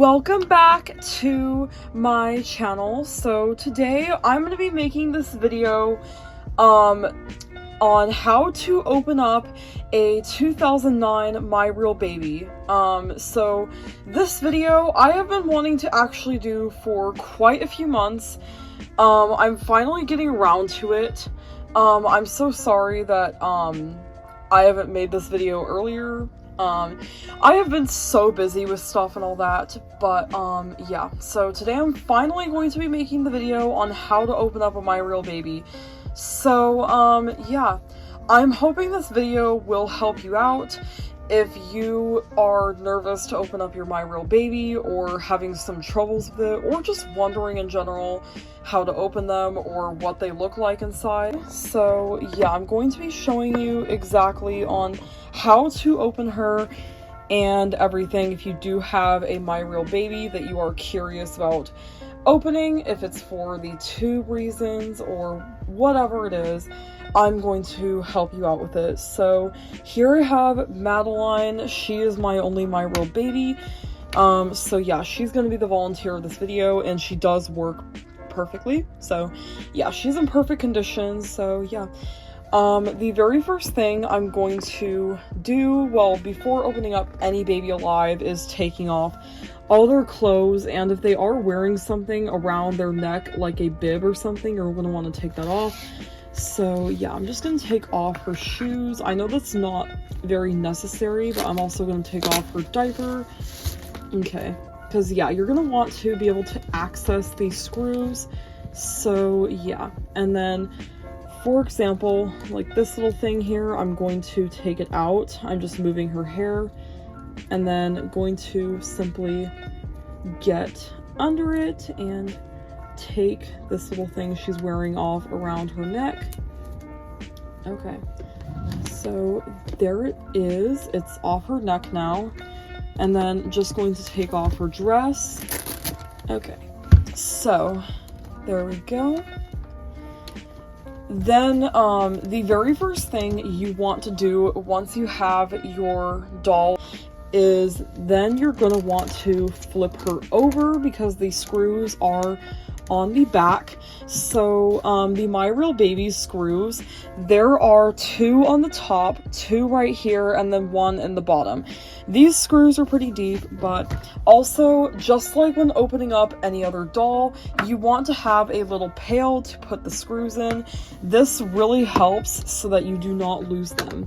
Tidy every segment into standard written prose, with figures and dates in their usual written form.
Welcome back to my channel. So today I'm going to be making this video on how to open up a 2009 My Real Baby. So this video I have been wanting to actually do for quite a few months. I'm finally getting around to it. I'm so sorry that I haven't made this video earlier. I have been so busy with stuff and all that, but yeah, so today I'm finally going to be making the video on how to open up a My Real Baby. So yeah, I'm hoping this video will help you out if you are nervous to open up your My Real Baby, or having some troubles with it, or just wondering in general how to open them or what they look like inside. So yeah, I'm going to be showing you exactly on how to open her and everything if you do have a My Real Baby that you are curious about opening, if it's for the tube reasons or whatever it is. I'm going to help you out with it. So here I have Madeline. She is my only My Real Baby. So yeah, she's going to be the volunteer of this video, and she does work perfectly. So yeah, she's in perfect condition. So yeah, the very first thing I'm going to do, well, before opening up any baby alive, is taking off all their clothes, and if they are wearing something around their neck like a bib or something, you're going to want to take that off. So yeah, I'm just going to take off her shoes. I know that's not very necessary, but I'm also going to take off her diaper. Okay, because yeah, you're going to want to be able to access these screws. So yeah, and then for example, like this little thing here, I'm going to take it out. I'm just moving her hair, and then going to simply get under it and take this little thing she's wearing off around her neck. Okay, so there it is. It's off her neck now. And then just going to take off her dress. Okay, so there we go. Then the very first thing you want to do once you have your doll is then you're going to want to flip her over, because the screws are on the back. So the My Real Baby screws, there are 2 on the top, 2 right here, and then 1 in the bottom. These screws are pretty deep, but also, just like when opening up any other doll, you want to have a little pail to put the screws in. This really helps so that you do not lose them.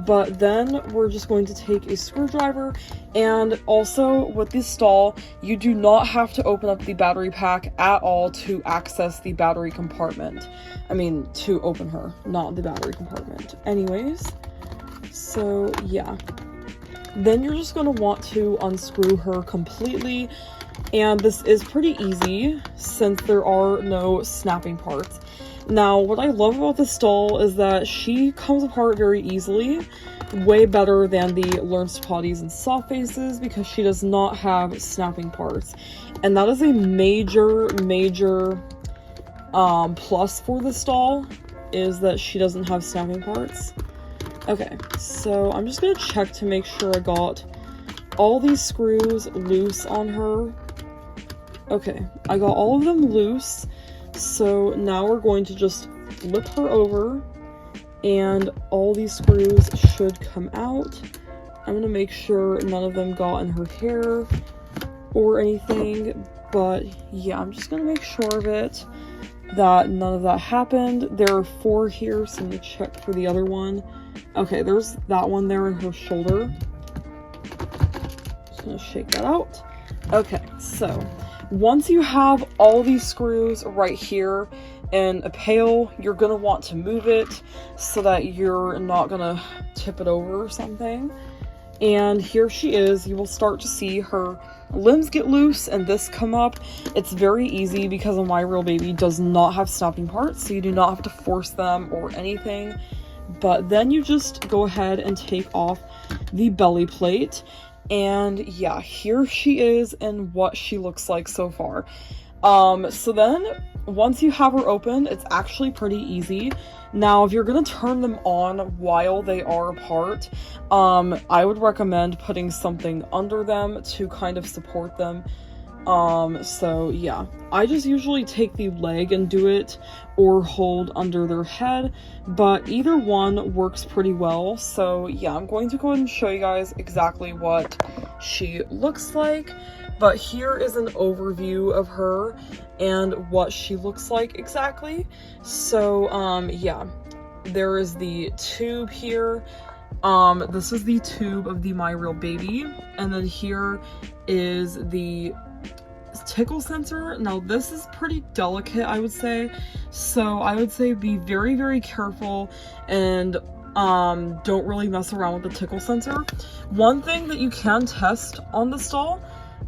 But then we're just going to take a screwdriver, and also with this doll, you do not have to open up the battery pack at all to access the battery compartment. I mean, to open her, not the battery compartment. Anyways, so yeah. Then you're just going to want to unscrew her completely, and this is pretty easy since there are no snapping parts. Now, what I love about this doll is that she comes apart very easily, way better than the Learn to Potties and Soft Faces, because she does not have snapping parts. And that is a major plus for this doll, is that she doesn't have snapping parts. Okay, so I'm just going to check to make sure I got all these screws loose on her. Okay, I got all of them loose. So now we're going to just flip her over, and all these screws should come out. I'm going to make sure none of them got in her hair or anything, but yeah, I'm just going to make sure of it, that none of that happened. There are 4 here, so I'm going to check for the other one. Okay, there's that one there in her shoulder. Just going to shake that out. Okay, so once you have all these screws right here in a pail, you're going to want to move it so that you're not going to tip it over or something. And here she is. You will start to see her limbs get loose and this come up. It's very easy because a My Real Baby does not have snapping parts, so you do not have to force them or anything. But then you just go ahead and take off the belly plate. And yeah, here she is and what she looks like so far. So then once you have her open, it's actually pretty easy. Now, if you're going to turn them on while they are apart, I would recommend putting something under them to kind of support them. So yeah, I just usually take the leg and do it, or hold under their head, but either one works pretty well. So yeah, I'm going to go ahead and show you guys exactly what she looks like. But here is an overview of her and what she looks like exactly. So yeah, there is the tube here. This is the tube of the My Real Baby, and then here is the tickle sensor. Now this is pretty delicate, I would say, so I would say be very, very careful and don't really mess around with the tickle sensor. One thing that you can test on this doll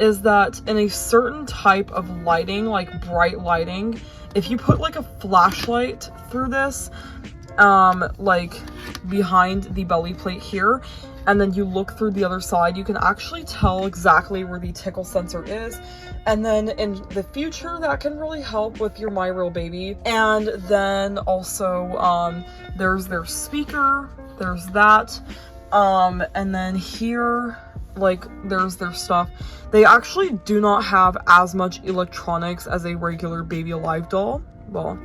is that in a certain type of lighting, like bright lighting, if you put like a flashlight through this, like behind the belly plate here, and then you look through the other side, you can actually tell exactly where the tickle sensor is. And then in the future, that can really help with your My Real Baby. And then also, there's their speaker, there's that, and then here, like, there's their stuff. They actually do not have as much electronics as a regular Baby Alive doll. Well,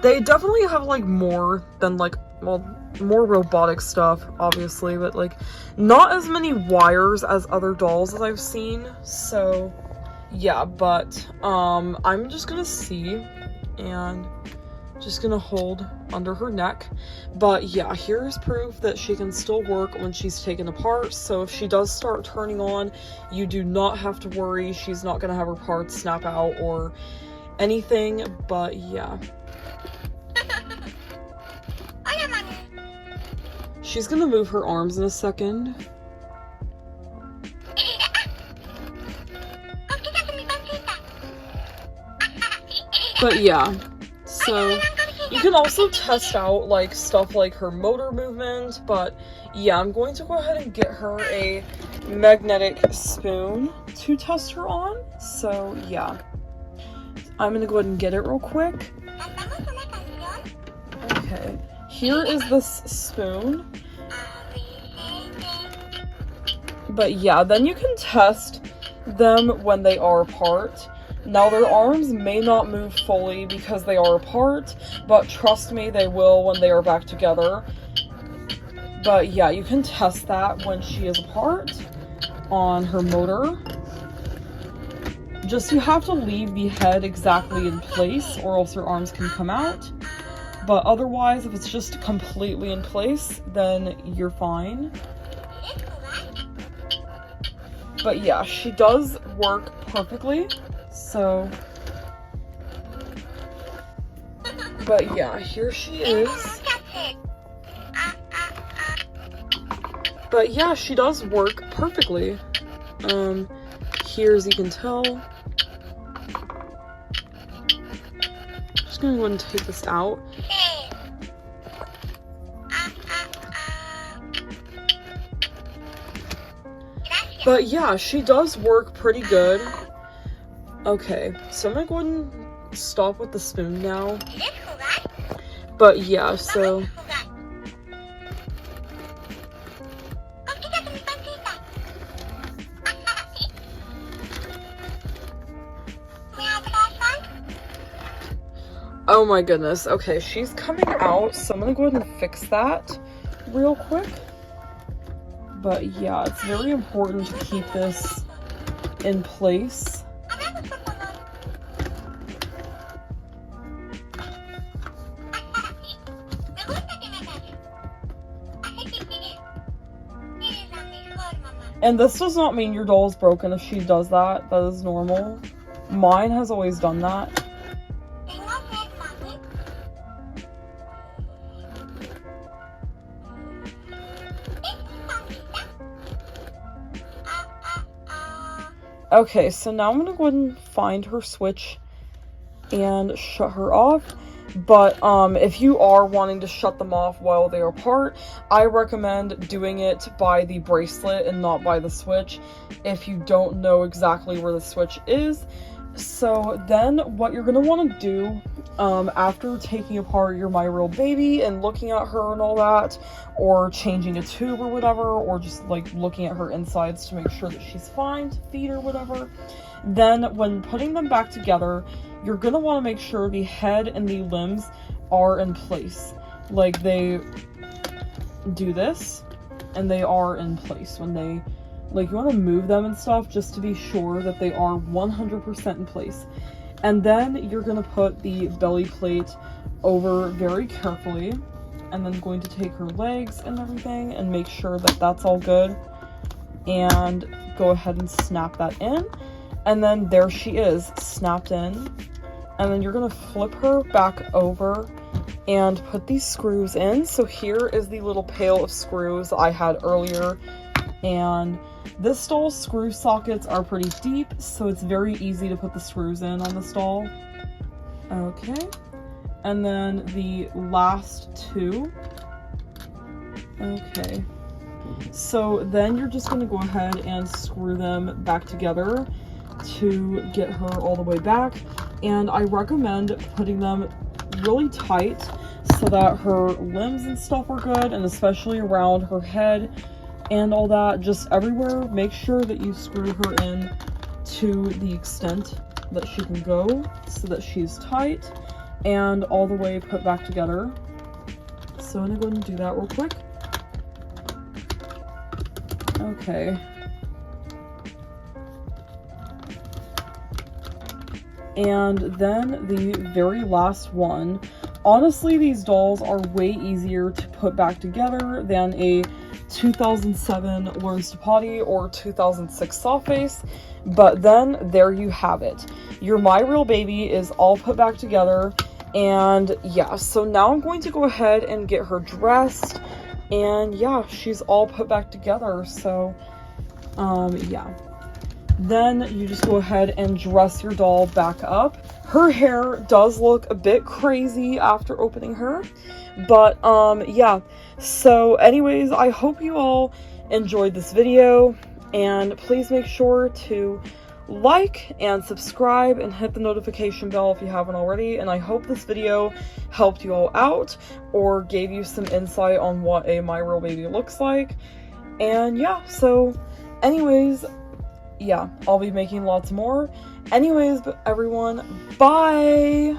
they definitely have like more than like, well, more robotic stuff, obviously, but like not as many wires as other dolls as I've seen. So yeah, but I'm just gonna see and just gonna hold under her neck. But yeah, here's proof that she can still work when she's taken apart. So if she does start turning on, you do not have to worry. She's not gonna have her parts snap out or anything. But yeah, she's gonna move her arms in a second. But yeah, so you can also test out like stuff like her motor movement. But yeah, I'm going to go ahead and get her a magnetic spoon to test her on. So yeah, I'm gonna go ahead and get it real quick. Okay, here is this spoon. But yeah, then you can test them when they are apart. Now their arms may not move fully because they are apart, but trust me, they will when they are back together. But yeah, you can test that when she is apart on her motor. Just you have to leave the head exactly in place or else her arms can come out. But otherwise, if it's just completely in place, then you're fine. But yeah, she does work perfectly. So, but yeah, here she is. But yeah, she does work perfectly. Here, as you can tell, just gonna go ahead and take this out. But yeah, she does work pretty good. Okay, so I'm gonna go ahead and stop with the spoon now. But yeah, so oh my goodness. Okay, she's coming out, so I'm gonna go ahead and fix that real quick. But yeah, it's very important to keep this in place. And this does not mean your doll is broken if she does that. That is normal. Mine has always done that. Okay, so now I'm gonna go ahead and find her switch and shut her off. But if you are wanting to shut them off while they are apart, I recommend doing it by the bracelet and not by the switch if you don't know exactly where the switch is. So then what you're going to want to do after taking apart your My Real Baby and looking at her and all that, or changing a tube or whatever, or just like looking at her insides to make sure that she's fine to feed or whatever, then when putting them back together, you're gonna want to make sure the head and the limbs are in place. Like, they do this and they are in place. When they, like, you want to move them and stuff just to be sure that they are 100% in place. And then you're going to put the belly plate over very carefully, and then going to take her legs and everything and make sure that that's all good, and go ahead and snap that in. And then there she is, snapped in. And then you're going to flip her back over and put these screws in. So here is the little pail of screws I had earlier, and this doll's screw sockets are pretty deep, so it's very easy to put the screws in on this doll. Okay, and then the last two. Okay, so then you're just going to go ahead and screw them back together to get her all the way back. And I recommend putting them really tight so that her limbs and stuff are good, and especially around her head and all that, just everywhere. Make sure that you screw her in to the extent that she can go so that she's tight and all the way put back together. So I'm gonna go ahead and do that real quick. Okay. And then the very last one. Honestly, these dolls are way easier to put back together than a 2007 Learns to Potty or 2006 Soft Face, but then there you have it. Your My Real Baby is all put back together, and yeah, so now I'm going to go ahead and get her dressed, and yeah, she's all put back together. So yeah, then you just go ahead and dress your doll back up. Her hair does look a bit crazy after opening her, but yeah. So anyways, I hope you all enjoyed this video, and please make sure to like and subscribe and hit the notification bell if you haven't already. And I hope this video helped you all out or gave you some insight on what a My Real Baby looks like. And yeah, so anyways, yeah, I'll be making lots more. Anyways, but everyone, bye!